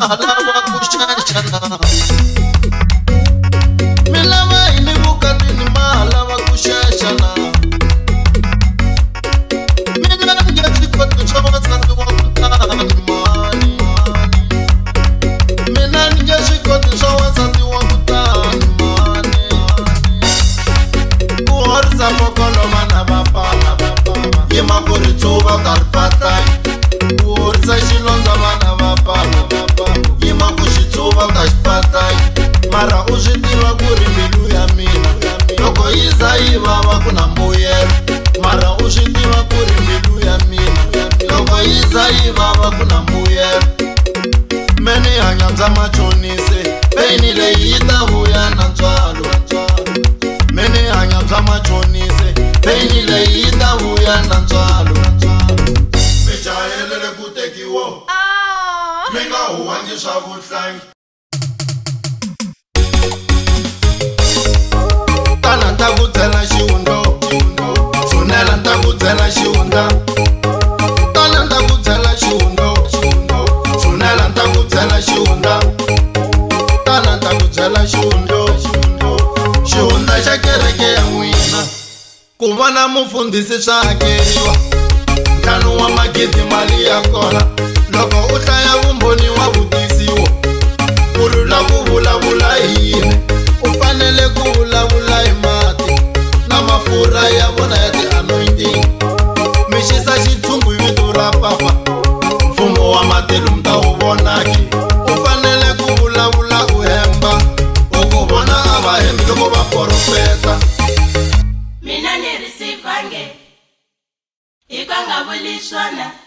lava ku xaxana mi lava yini vukatini ma lava ku xaxana mina nge swi koti swa wansati wa ku tani mani mina nge swi koti swa wansati wa ku tani mani ku horisa mokolo vana va papa yima ku ri tsuva ka ri patani ku horisa xilondza vana va papa yima ku xi tsuva ka xipatani mara u swi tiva ku ri mbilu ya mina loko yi za yi vava ku na mbuyelo mara u swi tiva ku ri mbilu ya mina loko yi za yi vava ku na mbuyelo meni hanya bya machonise peni leyi yi ta vuya na ntswalo meni hanya bya machonise peni leyi yi ta vuya na ntswalo mi jahele ku tekiwa mi nga huwangi swa vuhlangi tana nta ku dzela xihundo tshunela nta ku dzela xihunda tana nta ku dzela xihundo tshunela nta ku dzela xihunda tana nta ku dzela xihundo xihunda xa kereke ya n'wina ku vona mufundhisi swa hakeriwa ntlhanu wa magidi mali ya kona loko u hlaya vumbhoni wa vutisiwa ku lula ku vulavula hi yini u fanele ku vulavula hi mati na mafurha ya vona ya ti-anointing mi xisa xitshungu hi vito ra papa mfumo wa matilo mi ta wu vonaki u fanele ku vulavula u hemba u ku vona a va hembi loko va porofeta mina ni risivange hi ka nga vuli swona